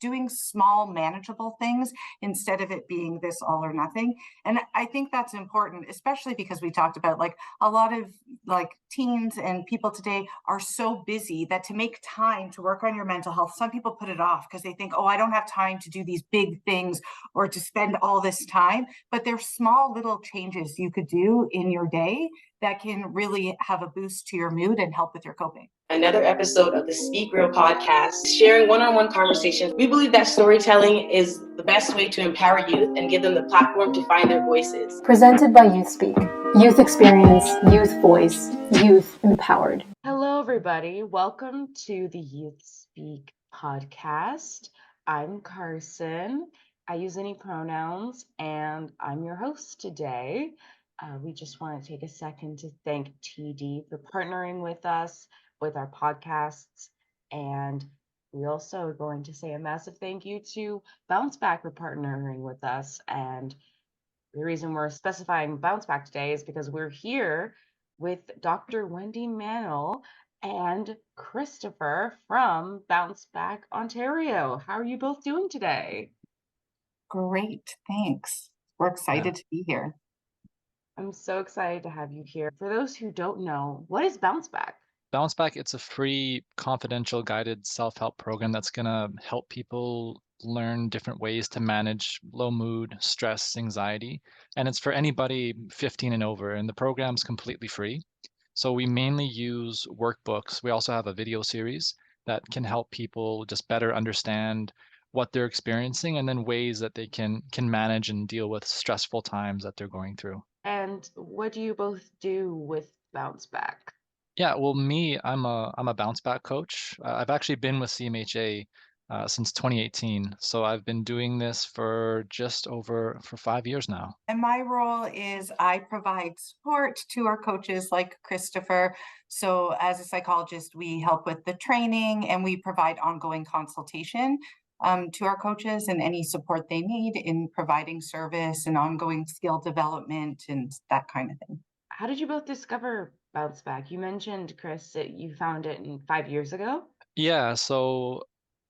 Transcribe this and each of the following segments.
doing small manageable things instead of it being this all or nothing. And I think that's important, especially because we talked about like a lot of like teens and people today are so busy that to make time to work on your mental health, some people put it off because they think, oh, I don't have time to do these big things or to spend all this time. But there's small little changes you could do in your day that can really have a boost to your mood and help with your coping. Another episode of the Speak Real podcast, sharing one-on-one conversations. We believe that storytelling is the best way to empower youth and give them the platform to find their voices. Presented by YouthSpeak. Youth experience, youth voice, youth empowered. Hello, everybody. Welcome to the YouthSpeak podcast. I'm Carson. I use any pronouns, and I'm your host today. We just want to take a second to thank TD for partnering with us with our podcasts. And we also are going to say a massive thank you to Bounceback for partnering with us. And the reason we're specifying Bounceback today is because we're here with Dr. Wendy Mantle and Christopher from Bounceback Ontario. How are you both doing today? Great, thanks. We're excited to be here. I'm so excited to have you here. For those who don't know, what is Bounceback? Bounceback, it's a free, confidential, guided self-help program that's going to help people learn different ways to manage low mood, stress, anxiety. And it's for anybody 15 and over. And the program's completely free. So we mainly use workbooks. We also have a video series that can help people just better understand what they're experiencing and then ways that they can manage and deal with stressful times that they're going through. And what do you both do with Bounceback? Yeah, well, I'm a bounce back coach. I've actually been with CMHA since 2018, so I've been doing this for just over 5 years now. And my role is I provide support to our coaches like Christopher. So as a psychologist, we help with the training and we provide ongoing consultation to our coaches and any support they need in providing service and ongoing skill development and that kind of thing. How did you both discover Bounceback? You mentioned, Chris, that you found it 5 years ago. Yeah, so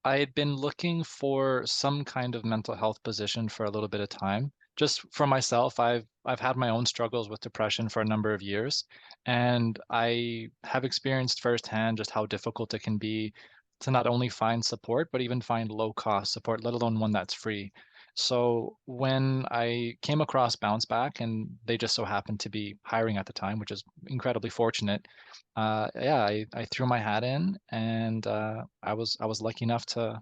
I had been looking for some kind of mental health position for a little bit of time. Just for myself, I've had my own struggles with depression for a number of years, and I have experienced firsthand just how difficult it can be to not only find support, but even find low cost support, let alone one that's free. So when I came across Bounce Back and they just so happened to be hiring at the time, which is incredibly fortunate, yeah, I threw my hat in and I was lucky enough to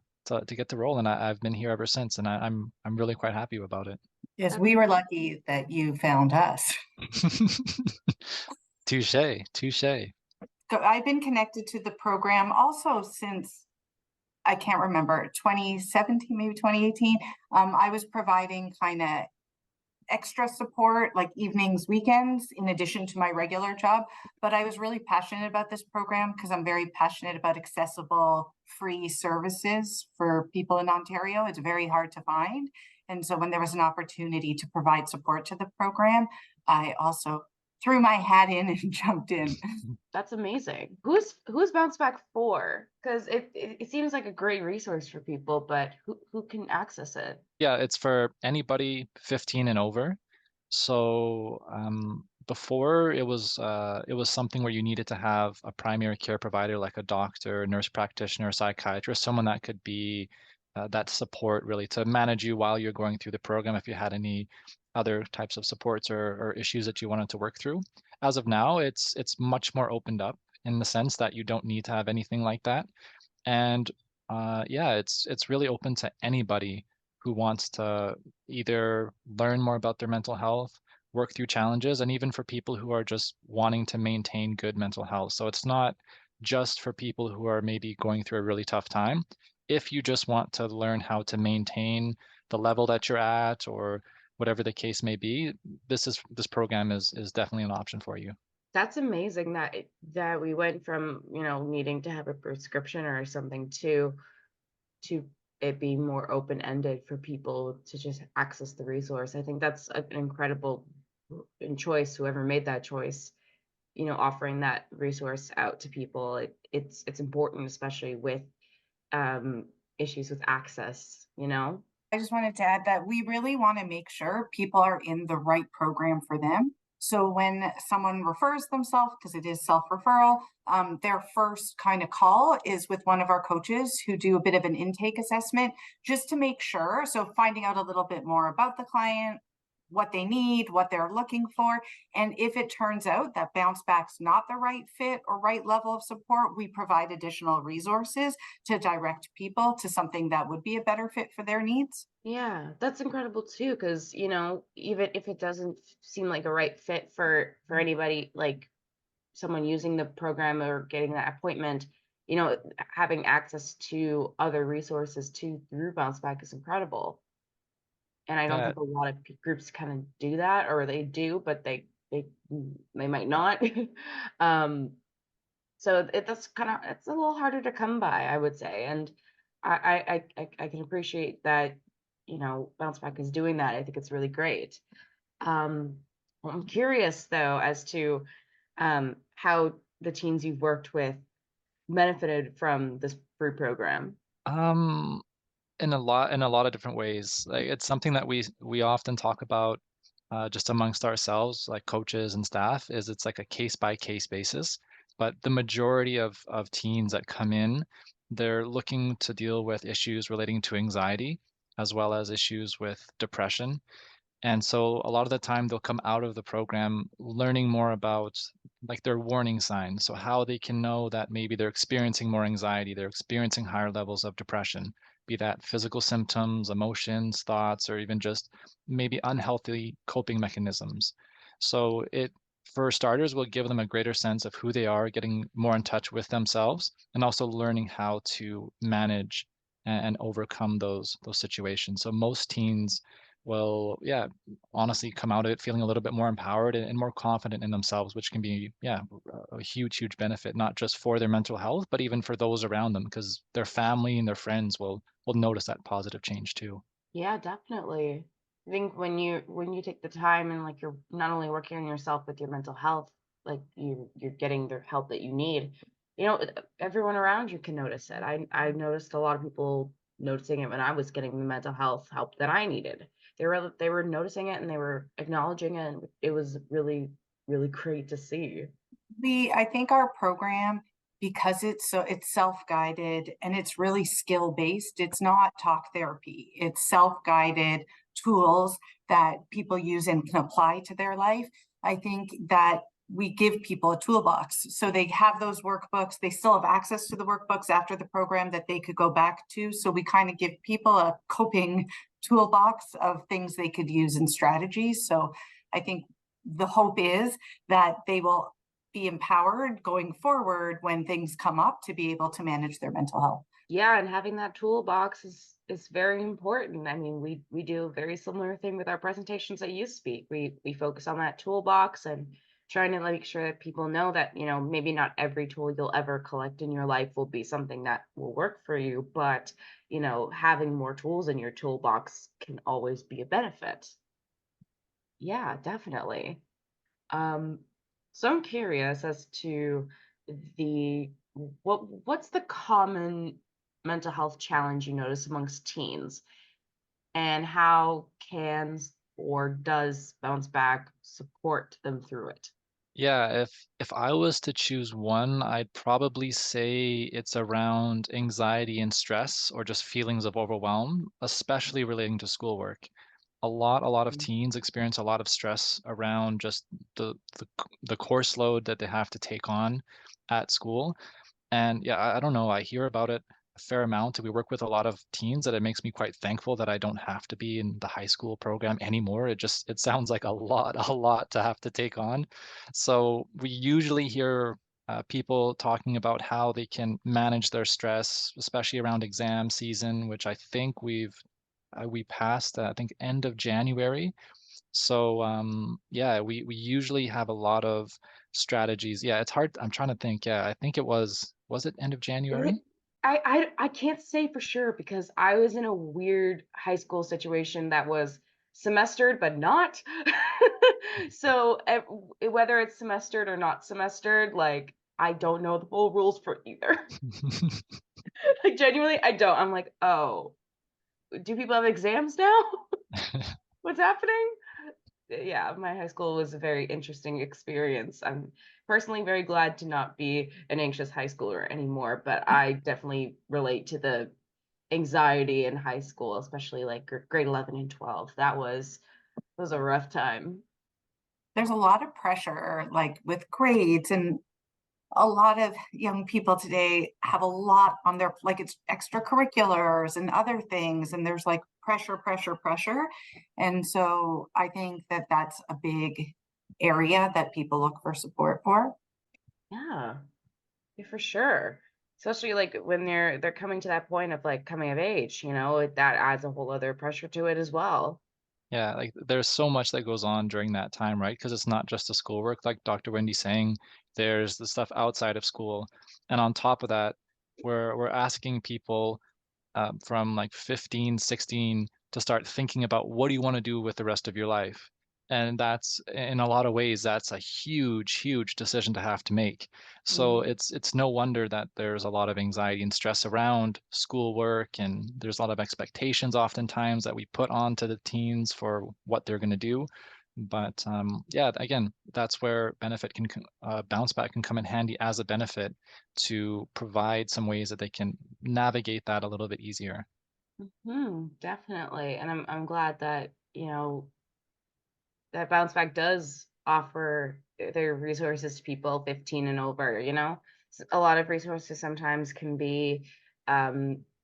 get the role, and I've been here ever since, and I'm really quite happy about it. Yes, we were lucky that you found us. Touche, touche. So I've been connected to the program also since I can't remember 2017, maybe 2018. I was providing kind of extra support like evenings, weekends, in addition to my regular job. But I was really passionate about this program because I'm very passionate about accessible, free services for people in Ontario. It's very hard to find. And so when there was an opportunity to provide support to the program, I also threw my hat in and jumped in. That's amazing. Who's Bounceback for? Because it seems like a great resource for people, but who can access it? Yeah, it's for anybody 15 and over. So before it was something where you needed to have a primary care provider like a doctor, a nurse practitioner, psychiatrist, someone that could be that support really to manage you while you're going through the program if you had any other types of supports or issues that you wanted to work through. As of now, it's much more opened up in the sense that you don't need to have anything like that. And yeah, it's really open to anybody who wants to either learn more about their mental health, work through challenges, and even for people who are just wanting to maintain good mental health. So it's not just for people who are maybe going through a really tough time. If you just want to learn how to maintain the level that you're at or whatever the case may be, this program is definitely an option for you. That's amazing that we went from, needing to have a prescription or something to it being more open-ended for people to just access the resource. I think that's an incredible choice, whoever made that choice, offering that resource out to people. It's important, especially with issues with access, you know? I just wanted to add that we really want to make sure people are in the right program for them. So when someone refers themselves, because it is self-referral, their first kind of call is with one of our coaches who do a bit of an intake assessment just to make sure. So finding out a little bit more about the client, what they need, what they're looking for. And if it turns out that Bounceback's not the right fit or right level of support, we provide additional resources to direct people to something that would be a better fit for their needs. Yeah, that's incredible too, because you know, even if it doesn't seem like a right fit for anybody, like someone using the program or getting that appointment, you know, having access to other resources too through Bounce Back is incredible. And I don't Yeah, think a lot of groups kind of do that, or they do, but they might not. um, so that's kind of, it's a little harder to come by, I would say. And I can appreciate that, you know, Bounce Back is doing that. I think it's really great. Well, I'm curious though as to how the teens you've worked with benefited from this free program. um, in a lot of different ways. Like it's something that we often talk about just amongst ourselves, like coaches and staff, is it's like a case by case basis. But the majority of teens that come in, they're looking to deal with issues relating to anxiety as well as issues with depression. And so a lot of the time they'll come out of the program learning more about like their warning signs. So how they can know that maybe they're experiencing more anxiety, they're experiencing higher levels of depression, be that physical symptoms, emotions, thoughts, or even just maybe unhealthy coping mechanisms. So it for starters will give them a greater sense of who they are, getting more in touch with themselves, and also learning how to manage and overcome those situations. So most teens will, yeah, honestly come out of it feeling a little bit more empowered and more confident in themselves, which can be, yeah, a huge, huge benefit, not just for their mental health, but even for those around them, because their family and their friends will notice that positive change too. Yeah, definitely. I think when you take the time and like you're not only working on yourself with your mental health, like you're getting the help that you need. You know, everyone around you can notice it. I noticed a lot of people noticing it when I was getting the mental health help that I needed. They were noticing it and they were acknowledging it, and it was really great to see. I think our program, because it's self-guided and it's really skill-based, it's not talk therapy. It's self-guided tools that people use and can apply to their life. I think that we give people a toolbox. So they have those workbooks. They still have access to the workbooks after the program that they could go back to. So we kind of give people a coping toolbox of things they could use and strategies. So I think the hope is that they will be empowered going forward when things come up to be able to manage their mental health. Yeah, and having that toolbox is very important. I mean, we do a very similar thing with our presentations at YouthSpeak. We focus on that toolbox and trying to make sure that people know that, you know, maybe not every tool you'll ever collect in your life will be something that will work for you, but, you know, having more tools in your toolbox can always be a benefit. Yeah, definitely. Um, so I'm curious as to the what's the common mental health challenge you notice amongst teens, and how can or does Bounce Back support them through it? Yeah, if I was to choose one, I'd probably say it's around anxiety and stress or just feelings of overwhelm, especially relating to schoolwork. A lot of Mm. teens experience a lot of stress around just the course load that they have to take on at school. And yeah, I don't know. I hear about it a fair amount. We work with a lot of teens that it makes me quite thankful that I don't have to be in the high school program anymore. It sounds like a lot to have to take on. So we usually hear people talking about how they can manage their stress, especially around exam season, which I think we passed, I think end of January. So yeah, we usually have a lot of strategies. Yeah, it's hard. I'm trying to think. Yeah, I think was it end of It, January? I can't say for sure because I was in a weird high school situation that was semestered but not. So whether it's semestered or not semestered, like I don't know the full rules for either. Like genuinely, I don't. I'm like, oh, do people have exams now? What's happening? Yeah, my high school was a very interesting experience. I'm personally very glad to not be an anxious high schooler anymore, but I definitely relate to the anxiety in high school, especially like grade 11 and 12. That was a rough time. There's a lot of pressure, like with grades, and a lot of young people today have a lot on their, like it's extracurriculars and other things, and there's like pressure, pressure, pressure. And so I think that that's a big area that people look for support for. Yeah, yeah, for sure. Especially like when they're coming to that point of like coming of age, that adds a whole other pressure to it as well. Yeah, like there's so much that goes on during that time, right? Because it's not just the schoolwork, like Dr. Wendy saying, there's the stuff outside of school. And on top of that, we're asking people from like 15, 16 to start thinking about what do you want to do with the rest of your life. And that's in a lot of ways, that's a huge, huge decision to have to make. So Mhm. it's no wonder that there's a lot of anxiety and stress around schoolwork, and there's a lot of expectations oftentimes that we put onto the teens for what they're going to do. But yeah, again, that's where bounce back can come in handy as a benefit to provide some ways that they can navigate that a little bit easier. Definitely. And I'm glad that, that Bounce Back does offer their resources to people 15 and over, A lot of resources sometimes can be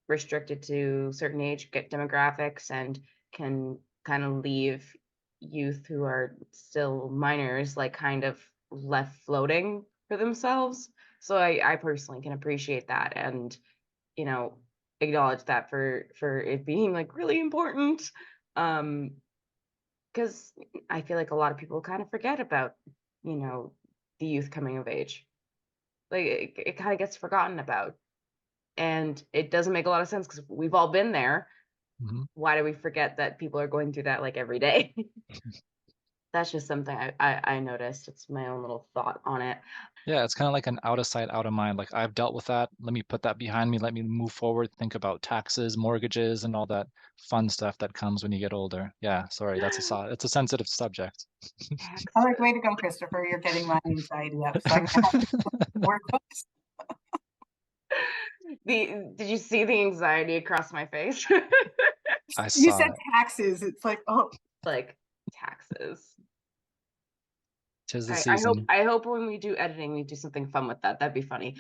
restricted to certain demographics and can kind of leave youth who are still minors like kind of left floating for themselves. So I personally can appreciate that and, you know, acknowledge that for it being like really important. Um, because I feel like a lot of people kind of forget about, you know, the youth coming of age. Like it kind of gets forgotten about. And it doesn't make a lot of sense because we've all been there. Mhm. Why do we forget that people are going through that like every day? That's just something I noticed. It's my own little thought on it. Yeah, it's kind of like an out of sight, out of mind. Like I've dealt with that. Let me put that behind me. Let me move forward, think about taxes, mortgages, and all that fun stuff that comes when you get older. Yeah, sorry, it's a sensitive subject. I like, Taxes. way to go, Christopher. You're getting my anxiety up. So I'm gonna have to work with this. Did you see the anxiety across my face? I You saw said it. taxes. It's like, oh, Like taxes. 'Tis the I hope season. I hope when we do editing we do something fun with that. That'd be funny.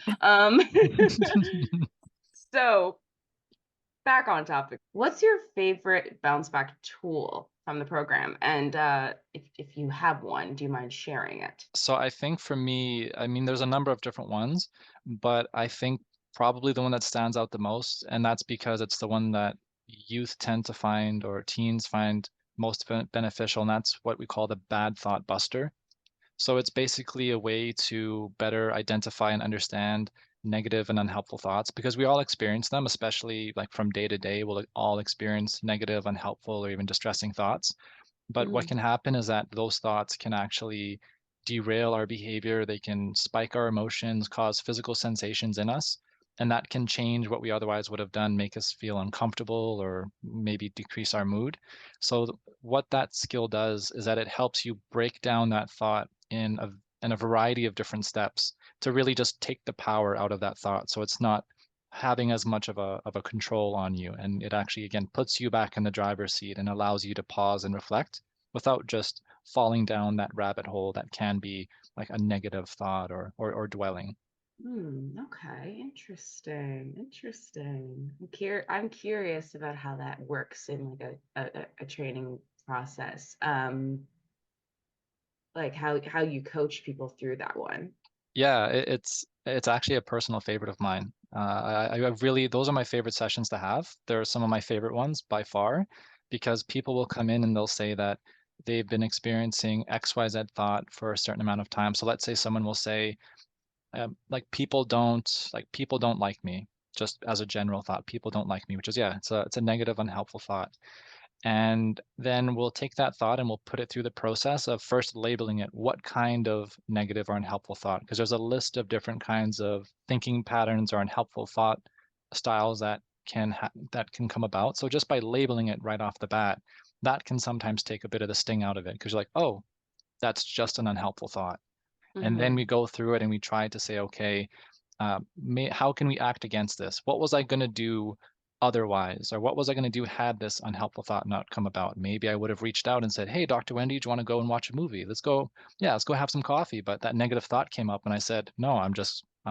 So back on topic. What's your favorite bounce back tool from the program? And if you have one, do you mind sharing it? So I think for me, I mean, there's a number of different ones, but I think probably the one that stands out the most, and that's because it's the one that youth tend to find or teens find most beneficial, and that's what we call the bad thought buster. So it's basically a way to better identify and understand negative and unhelpful thoughts because we all experience them, especially like from day to day, we'll all experience negative, unhelpful, or even distressing thoughts. But what Mm, can happen is that those thoughts can actually derail our behavior. They can spike our emotions, cause physical sensations in us, and that can change what we otherwise would have done, make us feel uncomfortable or maybe decrease our mood. So what that skill does is that it helps you break down that thought in a variety of different steps to really just take the power out of that thought. So it's not having as much of a control on you, and it actually again puts you back in the driver's seat and allows you to pause and reflect without just falling down that rabbit hole that can be like a negative thought or dwelling. okay, interesting, interesting. I'm curious about how that works in like a training process. Like how you coach people through that one. Yeah, it's actually a personal favorite of mine. I really those are my favorite sessions to have. They're some of my favorite ones by far because people will come in and they'll say that they've been experiencing XYZ thought for a certain amount of time. So let's say someone will say, like people don't like me, just as a general thought. People don't like me, which is yeah, it's a negative, unhelpful thought. And then we'll take that thought and we'll put it through the process of first labeling it. What kind of negative or unhelpful thought? Because there's a list of different kinds of thinking patterns or unhelpful thought styles that that can come about. So just by labeling it right off the bat, that can sometimes take a bit of the sting out of it, because you're like, oh, that's just an unhelpful thought. And then we go through it and we try to say, okay, how can we act against this? What was I going to do otherwise? Or what was I going to do had this unhelpful thought not come about? Maybe I would have reached out and said, hey, Dr. Wendy, do you want to go and watch a movie? Let's go have some coffee. But that negative thought came up and I said, no, I'm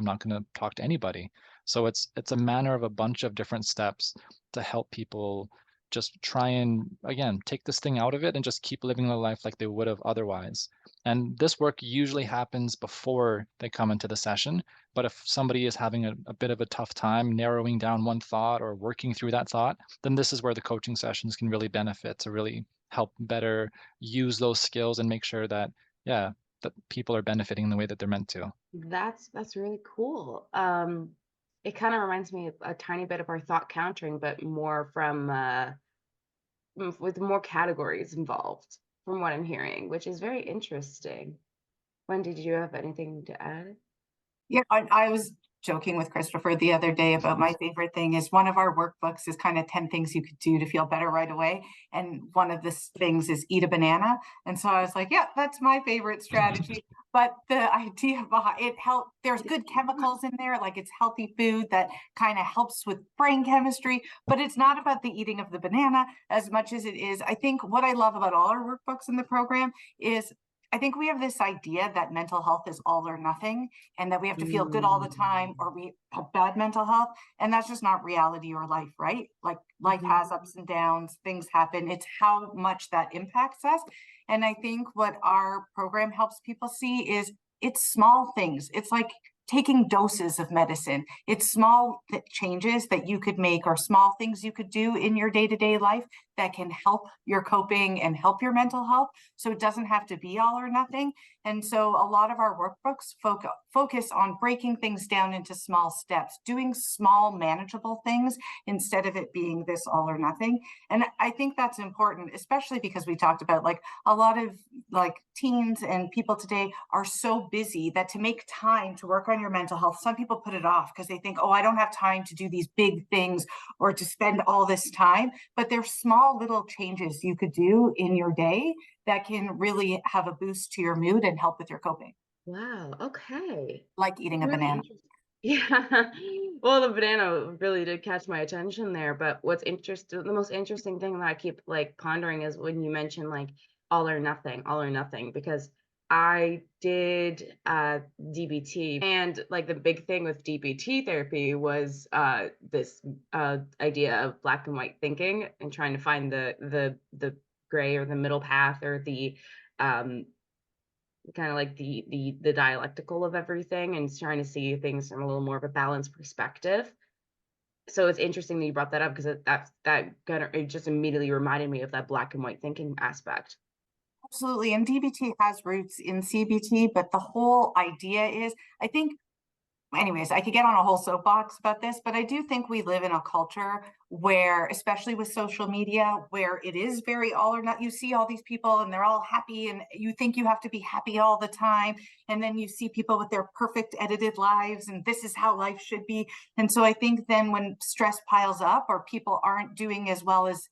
not going to talk to anybody. So it's a manner of a bunch of different steps to help people just try and, again, take this thing out of it and just keep living their life like they would have otherwise. And this work usually happens before they come into the session. But if somebody is having a bit of a tough time narrowing down one thought or working through that thought, then this is where the coaching sessions can really benefit, to really help better use those skills and make sure that, yeah, that people are benefiting in the way that they're meant to. That's really cool. It kind of reminds me a tiny bit of our thought countering, but more from with more categories involved, from what I'm hearing, which is very interesting. Wendy, did you have anything to add? Yeah, I was joking with Christopher the other day about my favorite thing is one of our workbooks is kind of 10 things you could do to feel better right away. And one of the things is eat a banana. And so I was like, yeah, that's my favorite strategy. But the idea behind it there's good chemicals in there, like it's healthy food that kind of helps with brain chemistry, but it's not about the eating of the banana as much as it is. I think what I love about all our workbooks in the program is I think we have this idea that mental health is all or nothing, and that we have to feel good all the time or we have bad mental health. And that's just not reality or life, right? Like life has ups and downs, things happen. It's how much that impacts us. And I think what our program helps people see is it's small things. It's like taking doses of medicine. It's small changes that you could make or small things you could do in your day-to-day life that can help your coping and help your mental health. So it doesn't have to be all or nothing. And so a lot of our workbooks focus on breaking things down into small steps, doing small manageable things instead of it being this all or nothing. And I think that's important, especially because we talked about like a lot of like teens and people today are so busy that to make time to work on your mental health, some people put it off because they think, oh, I don't have time to do these big things or to spend all this time. But there's small little changes you could do in your day that can really have a boost to your mood and help with your coping. Wow. Okay. Like eating a Really banana. interesting. Yeah. Well, the banana really did catch my attention there. But the most interesting thing that I keep like pondering is when you mention like all or nothing, because I did DBT, and like the big thing with DBT therapy was this idea of black and white thinking and trying to find the gray or the middle path, or the um kind of like the dialectical of everything, and trying to see things from a little more of a balanced perspective. So it's interesting that you brought that up, because it just immediately reminded me of that black and white thinking aspect. Absolutely. And DBT has roots in CBT, but the whole idea is, I think, anyways, I could get on a whole soapbox about this, but I do think we live in a culture where, especially with social media, where it is very all or not. You see all these people and they're all happy, and you think you have to be happy all the time. And then you see people with their perfect edited lives, and this is how life should be. And so I think then when stress piles up or people aren't doing as well as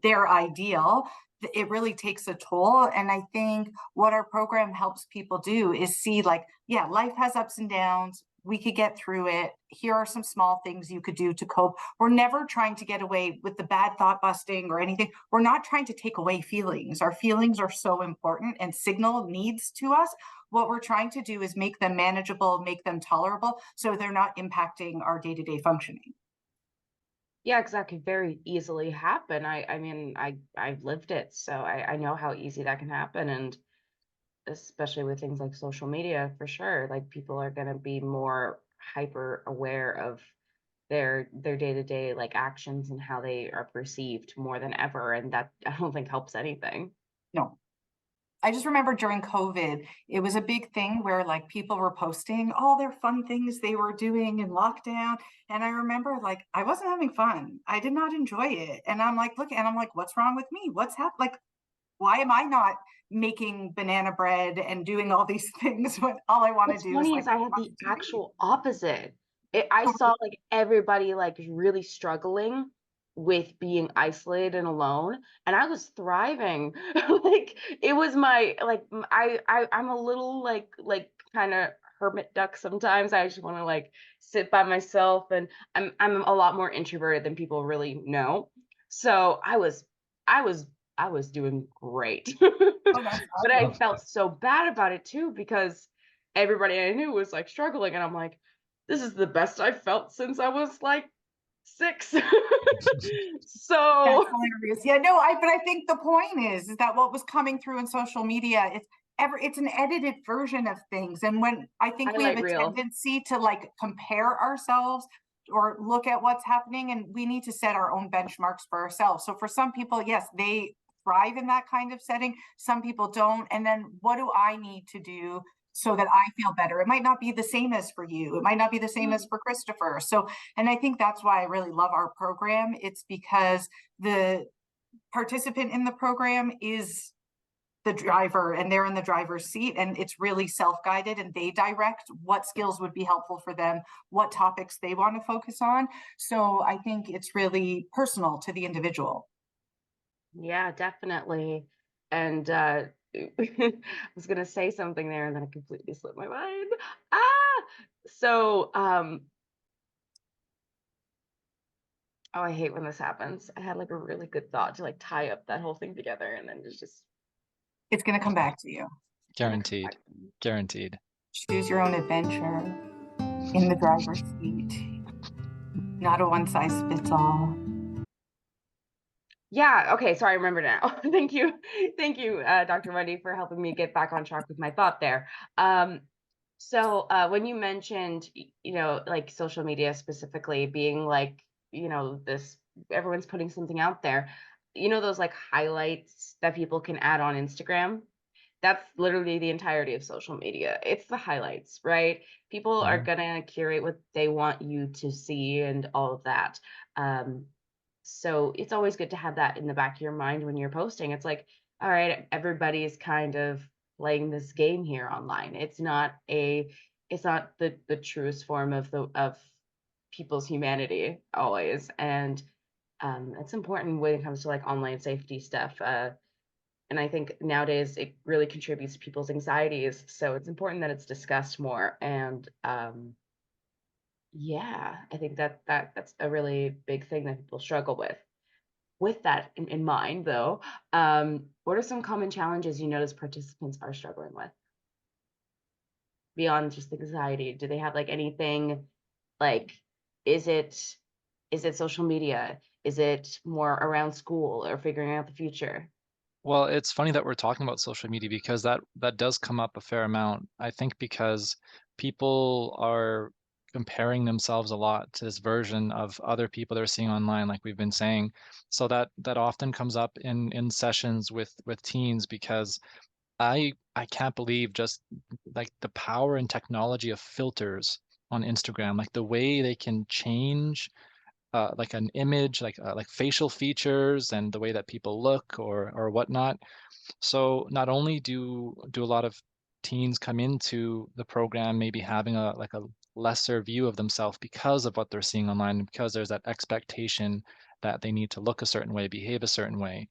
their ideal, it really takes a toll. And I think what our program helps people do is see like, yeah, life has ups and downs. We could get through it. Here are some small things you could do to cope. We're never trying to get away with the bad thought busting or anything. We're not trying to take away feelings. Our feelings are so important and signal needs to us. What we're trying to do is make them manageable, make them tolerable, so they're not impacting our day-to-day functioning. Yeah, because that could very easily happen. I mean, I've lived it, so I know how easy that can happen. And especially with things like social media, for sure, like people are going to be more hyper aware of their day-to-day like actions and how they are perceived more than ever, and that I don't think helps anything. No. I just remember during COVID, it was a big thing where like people were posting all their fun things they were doing in lockdown. And I remember like I wasn't having fun. I did not enjoy it. And I'm like, look, and I'm like, what's wrong with me? What's happened? Like, why am I not making banana bread and doing all these things when all I want to What's do is funny like is I had watch the TV? actual opposite. I saw like everybody like really struggling with being isolated and alone, and I was thriving. Like it was my like I'm a little like kind of hermit duck sometimes. I just want to like sit by myself, and I'm a lot more introverted than people really know. So I was I was doing great. Oh, that's But I awesome. felt so bad about it too because everybody I knew was like struggling, and I'm like, this is the best I've felt since I was like 6. That's So hilarious. Yeah, no, but I think the point is that what was coming through in social media, it's an edited version of things. And when I think we have highlight a reel. tendency to like compare ourselves or look at what's happening, and we need to set our own benchmarks for ourselves. So for some people, yes, they thrive in that kind of setting. Some people don't. And then what do I need to do so that I feel better? It might not be the same as for you. It might not be the same as Mm. for Christopher. So, and I think that's why I really love our program. It's because the participant in the program is the driver and they're in the driver's seat, and it's really self-guided, and they direct what skills would be helpful for them, what topics they want to focus on. So I think it's really personal to the individual. Yeah, definitely. And I was gonna say something there and then I completely slipped my mind. Ah, so oh, I hate when this happens. I had like a really good thought to like tie up that whole thing together and then it's just It's going to come back to you. gonna come Guaranteed. back to me. Guaranteed. Choose your own adventure in the driver's seat, not a one size fits all. Yeah, okay, so I remember now. Thank you. Thank you, Dr. Wendy, for helping me get back on track with my thought there. When you mentioned, like social media specifically being like, this everyone's putting something out there, those like highlights that people can add on Instagram. That's literally the entirety of social media. It's the highlights, right? People are Mhm. gonna curate what they want you to see and all of that. Um, so it's always good to have that in the back of your mind when you're posting. It's like, all right, everybody's kind of playing this game here online. It's not the truest form of the of people's humanity always. And it's important when it comes to like online safety stuff. And I think nowadays it really contributes to people's anxieties. So it's important that it's discussed more. And yeah, I think that's a really big thing that people struggle with. With that in mind, though, what are some common challenges you notice participants are struggling with beyond just anxiety? Do they have like anything like is it is it social media? Is it more around school or figuring out the future? Well, it's funny that we're talking about social media because that does come up a fair amount. I think because people are comparing themselves a lot to this version of other people they're seeing online, like we've been saying. So that often comes up in sessions with teens because I can't believe just like the power and technology of filters on Instagram, like the way they can change like an image, like facial features and the way that people look or whatnot. So not only do a lot of teens come into the program maybe having a lesser view of themselves because of what they're seeing online, and because there's that expectation that they need to look a certain way, behave a certain way,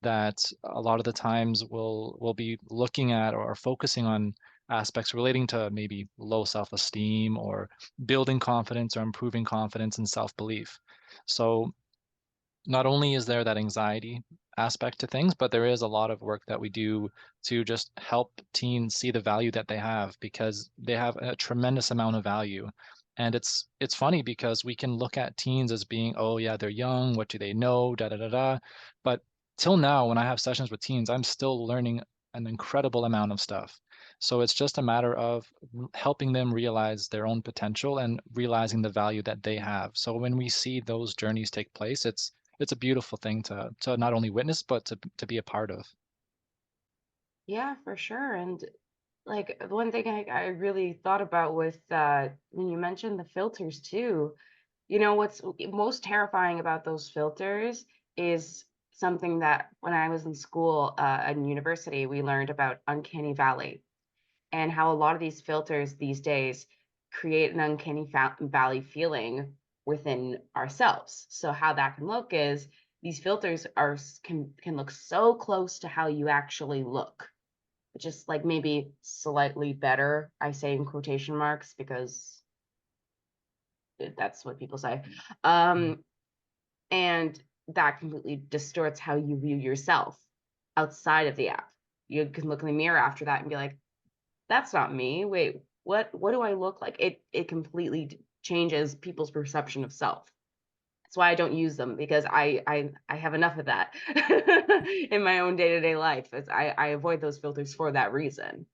that a lot of the times we'll be looking at or focusing on aspects relating to maybe low self-esteem or building confidence or improving confidence and self-belief. So not only is there that anxiety aspect to things, but there is a lot of work that we do to just help teens see the value that they have because they have a tremendous amount of value. And it's funny because we can look at teens as being, oh yeah, they're young, what do they know, da da da da. But till now, when I have sessions with teens, I'm still learning an incredible amount of stuff. So it's just a matter of helping them realize their own potential and realizing the value that they have. So when we see those journeys take place, it's a beautiful thing to not only witness but to be a part of. Yeah, for sure. And like one thing I really thought about with when you mentioned the filters too, what's most terrifying about those filters is something that when I was in school in university, we learned about uncanny valley and how a lot of these filters these days create an uncanny valley feeling within ourselves. So how that can look is these filters can look so close to how you actually look, just like maybe slightly better. I say in quotation marks because that's what people say. Mm. And that completely distorts how you view yourself outside of the app. You can look in the mirror after that and be like, that's not me. Wait, what do I look like? It completely changes people's perception of self. That's why I don't use them, because I have enough of that in my own day-to-day life. I avoid those filters for that reason.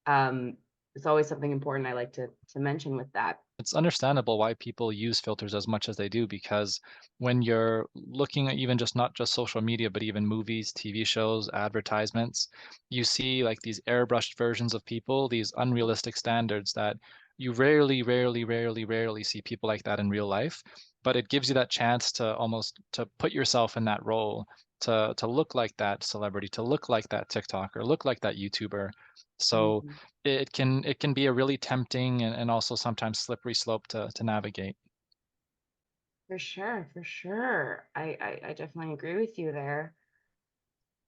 It's always something important I like to mention with that. It's understandable why people use filters as much as they do, because when you're looking at even just not just social media, but even movies, TV shows, advertisements, you see like these airbrushed versions of people, these unrealistic standards that you rarely see people like that in real life. But it gives you that chance to almost to put yourself in that role, to look like that celebrity, to look like that TikToker, look like that YouTuber. So Mhm. it can be a really tempting and also sometimes slippery slope to navigate. For sure, for sure. I definitely agree with you there.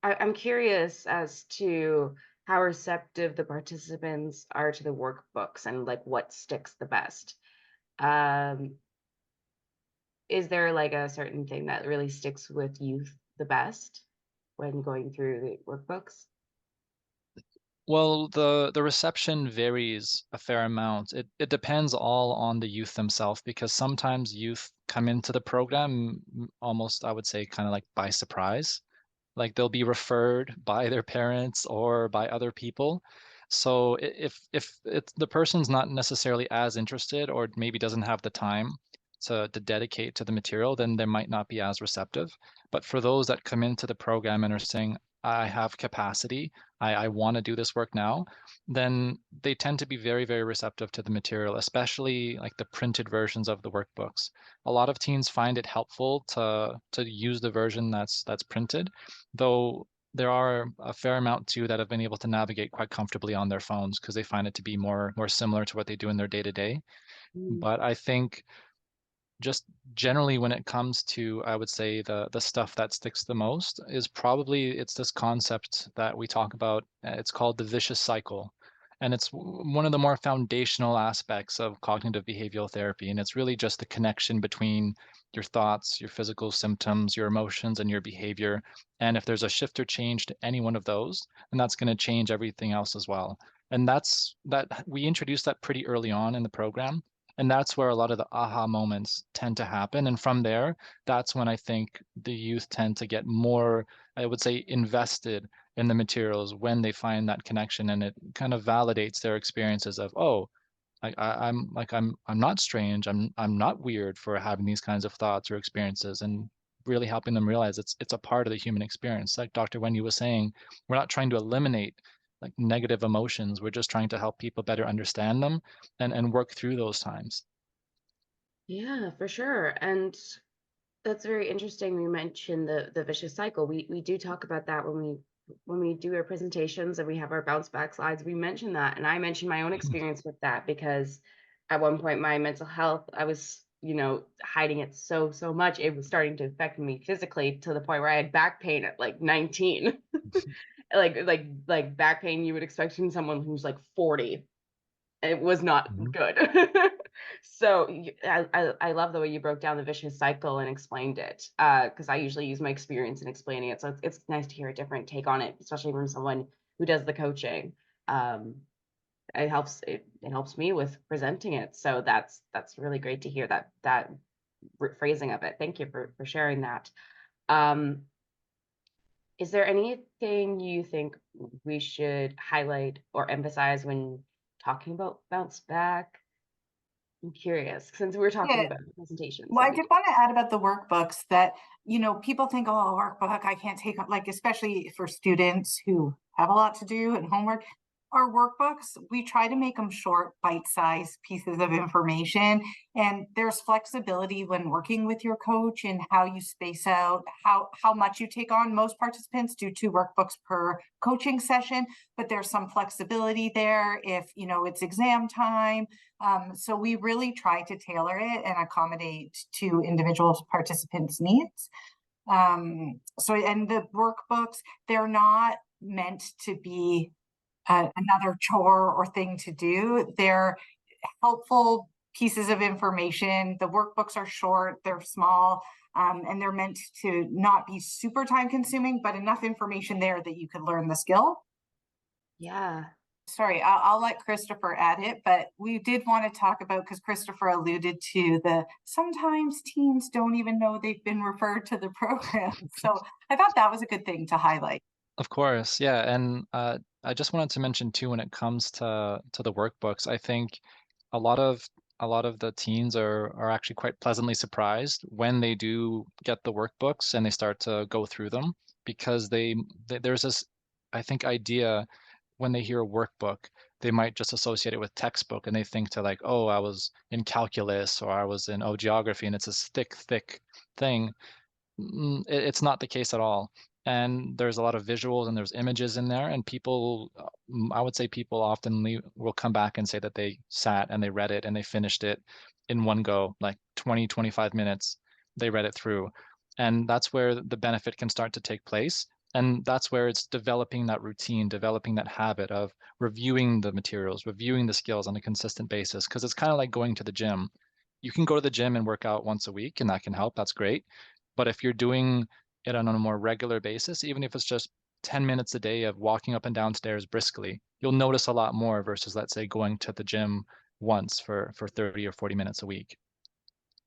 I'm curious as to how receptive the participants are to the workbooks and like what sticks the best. Um, is there like a certain thing that really sticks with youth the best when going through the workbooks? Well, the reception varies a fair amount. It depends all on the youth themselves, because sometimes youth come into the program almost, I would say, kind of like by surprise. Like they'll be referred by their parents or by other people. So if it's the person's not necessarily as interested or maybe doesn't have the time to dedicate to the material, then they might not be as receptive. But for those that come into the program and are saying, I have capacity, I want to do this work now, then they tend to be very receptive to the material, especially like the printed versions of the workbooks. A lot of teens find it helpful to use the version that's printed, though there are a fair amount too that have been able to navigate quite comfortably on their phones because they find it to be more similar to what they do in their day to day. Mm. But I think just generally when it comes to, I would say the stuff that sticks the most is probably it's this concept that we talk about. It's called the vicious cycle. And it's one of the more foundational aspects of cognitive behavioral therapy. And it's really just the connection between your thoughts, your physical symptoms, your emotions, and your behavior. And if there's a shift or change to any one of those, then that's going to change everything else as well. And that's that we introduced that pretty early on in the program, and that's where a lot of the aha moments tend to happen. And from there, that's when I think the youth tend to get more, I would say, invested in the materials when they find that connection, and it kind of validates their experiences of, oh, I'm not strange. I'm not weird for having these kinds of thoughts or experiences, and really helping them realize it's a part of the human experience. Like Dr. Wendy was saying, we're not trying to eliminate like negative emotions. We're just trying to help people better understand them and work through those times. Yeah, for sure. And that's very interesting. We mentioned the vicious cycle. We do talk about that when we do our presentations and we have our bounce back slides. We mention that, and I mentioned my own experience with that because at one point my mental health, I was hiding it so much. It was starting to affect me physically to the point where I had back pain at like 19. like back pain you would expect from someone who's like 40. It was not Mhm. good. So I love the way you broke down the vicious cycle and explained it, because I usually use my experience in explaining it. So it's nice to hear a different take on it, especially from someone who does the coaching. Um, it helps me with presenting it. So that's really great to hear that phrasing of it. Thank you for sharing that. Um, is there anything you think we should highlight or emphasize when talking about bounce back? I'm curious, since we're talking Yeah, about the presentations well, that I we did do. want to add about the workbooks that, people think, oh, a workbook, I can't take on, like, especially for students who have a lot to do and homework. Our workbooks, we try to make them short, bite-sized pieces of information. And there's flexibility when working with your coach and how you space out, how much you take on. Most participants do 2 workbooks per coaching session, but there's some flexibility there if, it's exam time. So we really try to tailor it and accommodate to individual participants' needs. And the workbooks, they're not meant to be another chore or thing to do. They're helpful pieces of information. The workbooks are short, they're small, and they're meant to not be super time consuming, but enough information there that you could learn the skill. Yeah. Sorry, I'll let Christopher add it, but we did want to talk about, because Christopher alluded to sometimes teens don't even know they've been referred to the program. So I thought that was a good thing to highlight. Of course, yeah, and I just wanted to mention too, when it comes to the workbooks, I think a lot of the teens are actually quite pleasantly surprised when they do get the workbooks and they start to go through them, because there's this, I think, idea when they hear a workbook, they might just associate it with textbook, and they think to like, oh, I was in calculus or I was in geography, and it's this thick thing. It's not the case at all. And there's a lot of visuals and there's images in there, and people, I would say people often will come back and say that they sat and they read it and they finished it in one go, like 20, 25 minutes, they read it through. And that's where the benefit can start to take place. And that's where it's developing that routine, developing that habit of reviewing the materials, reviewing the skills on a consistent basis. Because it's kind of like going to the gym. You can go to the gym and work out once a week, and that can help. That's great. But if you're doing it on a more regular basis, even if it's just 10 minutes a day of walking up and down stairs briskly, you'll notice a lot more versus, let's say, going to the gym once for 30 or 40 minutes a week.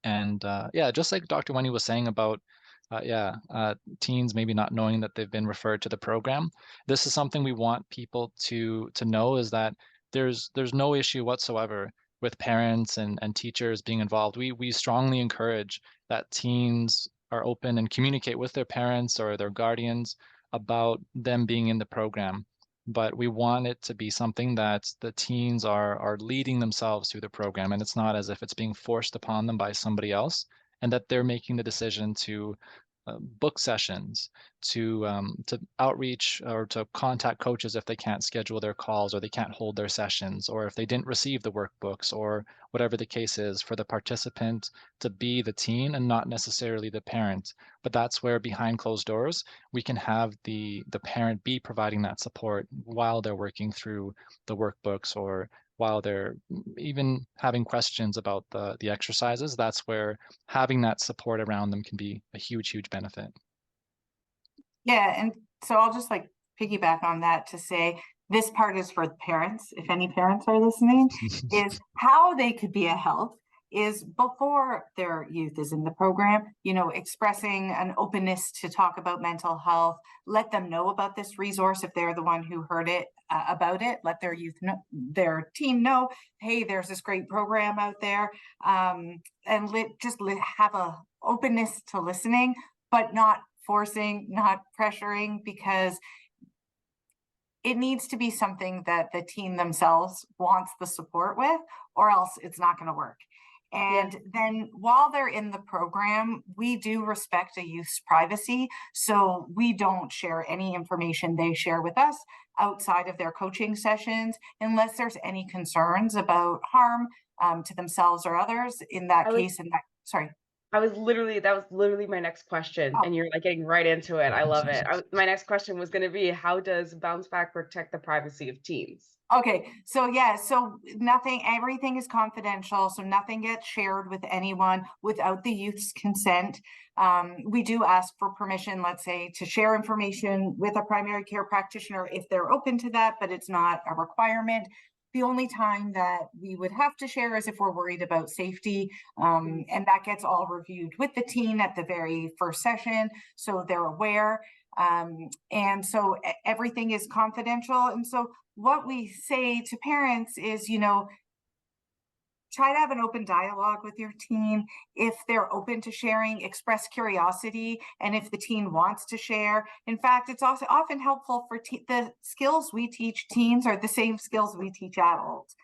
And yeah, just like Dr. Wendy was saying about teens maybe not knowing that they've been referred to the program, this is something we want people to know, is that there's no issue whatsoever with parents and teachers being involved. We strongly encourage that teens are open and communicate with their parents or their guardians about them being in the program. But we want it to be something that the teens are leading themselves through the program, and it's not as if it's being forced upon them by somebody else, and that they're making the decision to book sessions, to outreach or to contact coaches if they can't schedule their calls or they can't hold their sessions, or if they didn't receive the workbooks, or whatever the case is, for the participant to be the teen and not necessarily the parent. But that's where, behind closed doors, we can have the parent be providing that support while they're working through the workbooks, or while they're even having questions about the exercises. That's where having that support around them can be a huge benefit. Yeah, and so I'll just piggyback on that to say this part is for parents. If any parents are listening, is how they could be a help is before their youth is in the program, expressing an openness to talk about mental health, let them know about this resource if they're the one who heard it about it, let their youth know, their teen know, hey, there's this great program out there, and have a openness to listening, but not forcing, not pressuring, because it needs to be something that the teen themselves wants the support with, or else it's not going to work. And then while they're in the program, we do respect a youth's privacy. So we don't share any information they share with us outside of their coaching sessions, unless there's any concerns about harm to themselves or others. In that case, sorry. That was literally my next question, and you're getting right into it. I love it. My next question was going to be, how does Bounceback protect the privacy of teens? Okay, so everything is confidential, so nothing gets shared with anyone without the youth's consent. We do ask for permission, let's say, to share information with a primary care practitioner if they're open to that, but it's not a requirement. The only time that we would have to share is if we're worried about safety, and that gets all reviewed with the teen at the very first session, so they're aware. And so everything is confidential. And so what we say to parents is, try to have an open dialogue with your teen. If they're open to sharing, express curiosity. And if the teen wants to share, in fact, it's also often helpful for the skills we teach teens are the same skills we teach adults.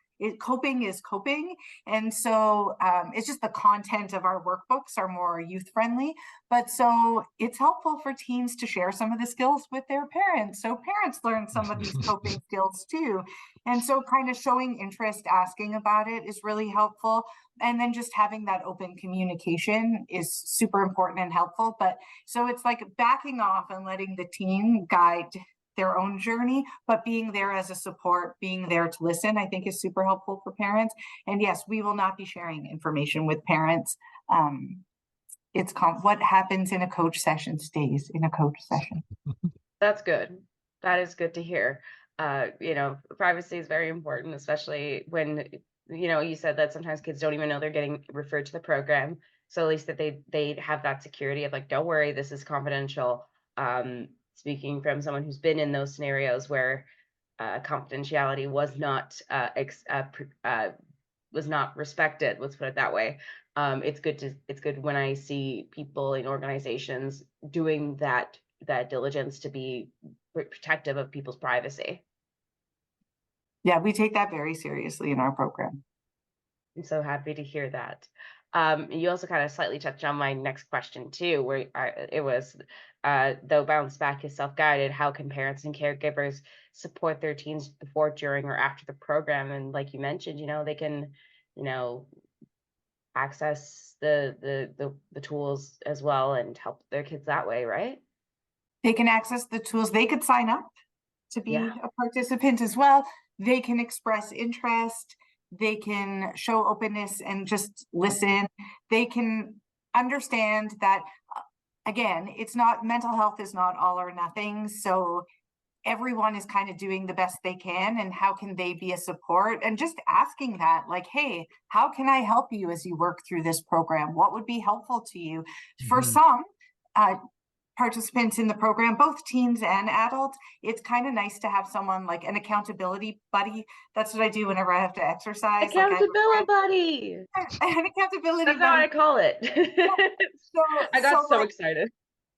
Coping is coping. And so it's just the content of our workbooks are more youth friendly. But so it's helpful for teens to share some of the skills with their parents. So parents learn some of these coping skills too. And so kind of showing interest, asking about it is really helpful. And then just having that open communication is super important and helpful. But so it's like backing off and letting the teen guide their own journey, but being there as a support, being there to listen, I think is super helpful for parents. And yes, we will not be sharing information with parents. What happens in a coach session stays in a coach session. That's good. That is good to hear. Privacy is very important, especially when, you said that sometimes kids don't even know they're getting referred to the program. So at least that they have that security of like, don't worry, this is confidential. Speaking from someone who's been in those scenarios where confidentiality was not respected. Let's put it that way. It's good when I see people in organizations doing that diligence to be protective of people's privacy. Yeah, we take that very seriously in our program. I'm so happy to hear that. You also kind of slightly touched on my next question too, where it was, though Bounceback is self-guided, how can parents and caregivers support their teens before, during, or after the program? And like you mentioned, they can, access the tools as well and help their kids that way, right? They can access the tools. They could sign up to be a participant as well. They can express interest. They can show openness and just listen. They can understand that, again, it's not, mental health is not all or nothing. So everyone is kind of doing the best they can, and how can they be a support? And just asking that, like, hey, how can I help you as you work through this program? What would be helpful to you? For some participants in the program, both teens and adults, it's kind of nice to have someone like an accountability buddy. That's what I do whenever I have to exercise. Accountability buddy. An accountability That's buddy. how I call it. I got so excited.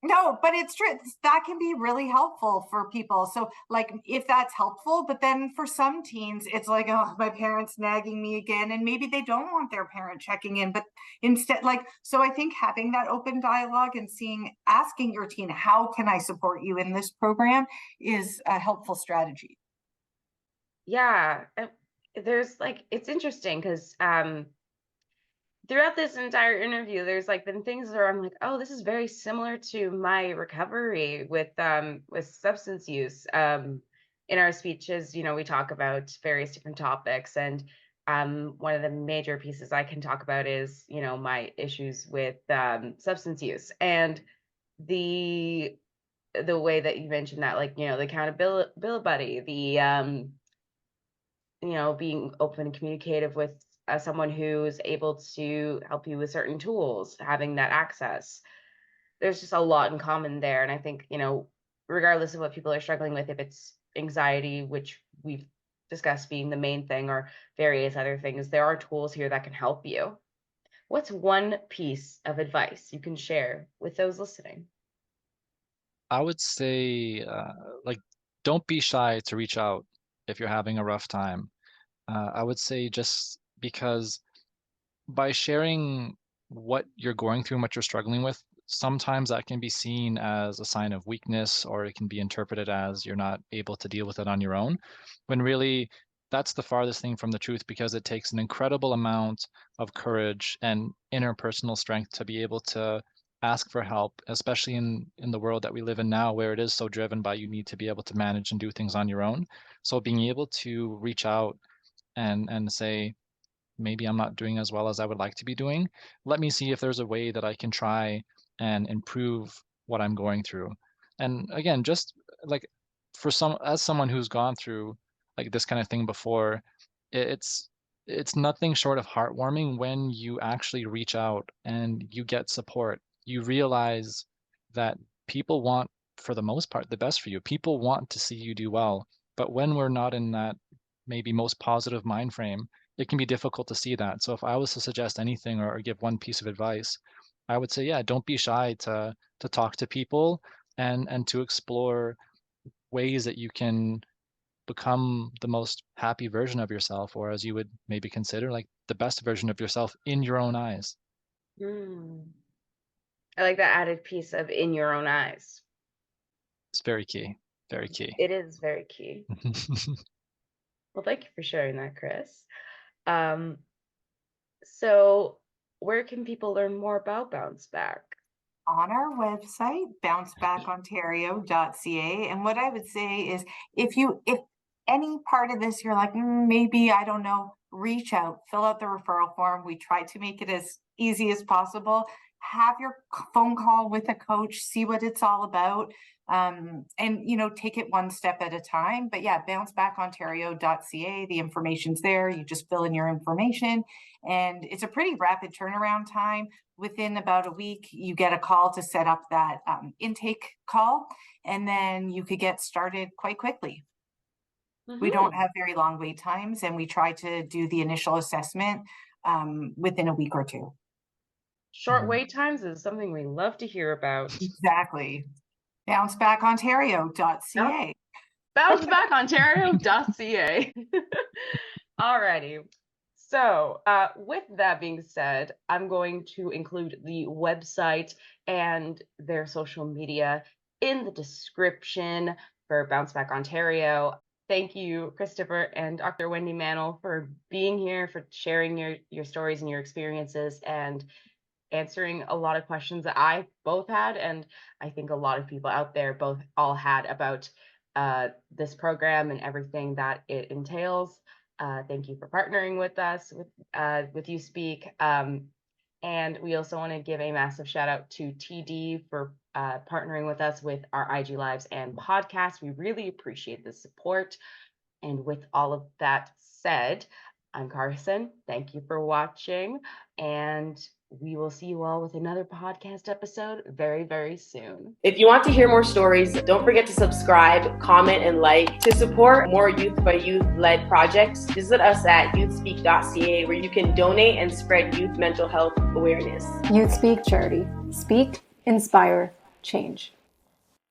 No, but it's true. That can be really helpful for people. So like, if that's helpful, but then for some teens, it's like, oh, my parents nagging me again. And maybe they don't want their parent checking in, but instead, so I think having that open dialogue and asking your teen, how can I support you in this program, is a helpful strategy. Yeah. There's it's interesting because, throughout this entire interview, there's been things where I'm like, oh, this is very similar to my recovery with substance use. In our speeches, we talk about various different topics, and one of the major pieces I can talk about is, my issues with substance use, and the way that you mentioned that, the accountability buddy, the being open and communicative with someone who's able to help you with certain tools, having that access. There's just a lot in common there. And I think, regardless of what people are struggling with, if it's anxiety, which we've discussed being the main thing, or various other things, there are tools here that can help you. What's one piece of advice you can share with those listening? I would say, don't be shy to reach out if you're having a rough time. I would say just because by sharing what you're going through and what you're struggling with, sometimes that can be seen as a sign of weakness, or it can be interpreted as you're not able to deal with it on your own, when really that's the farthest thing from the truth, because it takes an incredible amount of courage and interpersonal strength to be able to ask for help, especially in the world that we live in now, where it is so driven by you need to be able to manage and do things on your own. So being able to reach out and say, maybe I'm not doing as well as I would like to be doing. Let me see if there's a way that I can try and improve what I'm going through. And again, just like as someone who's gone through like this kind of thing before, it's nothing short of heartwarming when you actually reach out and you get support. You realize that people want, for the most part, the best for you. People want to see you do well. But when we're not in that maybe most positive mind frame, it can be difficult to see that. So if I was to suggest anything or give one piece of advice, I would say, yeah, don't be shy to talk to people and to explore ways that you can become the most happy version of yourself, or as you would maybe consider, like the best version of yourself in your own eyes. Hmm. I like that added piece of in your own eyes. It's very key. Very key. It is very key. Well, thank you for sharing that, Chris. Um, so where can people learn more about Bounce Back? On our website, bouncebackontario.ca. And what I would say is if any part of this, you're like, maybe, I don't know, reach out, fill out the referral form. We try to make it as easy as possible. Have your phone call with a coach, see what it's all about. And, take it one step at a time. But yeah, bouncebackontario.ca, the information's there. You just fill in your information and it's a pretty rapid turnaround time. Within about a week, you get a call to set up that intake call, and then you could get started quite quickly. We don't have very long wait times, and we try to do the initial assessment within a week or two. Short wait times is something we love to hear about. Exactly. Bouncebackontario.ca. BounceBackOntario.ca. Alrighty. So, with that being said, I'm going to include the website and their social media in the description for Bounceback Ontario. Thank you, Christopher and Dr. Wendy Mantle, for being here, for sharing your stories and your experiences, and answering a lot of questions that I both had, and I think a lot of people out there all had about this program and everything that it entails. Thank you for partnering with us with YouthSpeak. And we also want to give a massive shout out to TD for partnering with us with our IG Lives and podcasts. We really appreciate the support. And with all of that said, I'm Carson. Thank you for watching, and we will see you all with another podcast episode very, very soon. If you want to hear more stories, don't forget to subscribe, comment, and like. To support more youth by youth-led projects, visit us at youthspeak.ca, where you can donate and spread youth mental health awareness. YouthSpeak charity. Speak, inspire, change.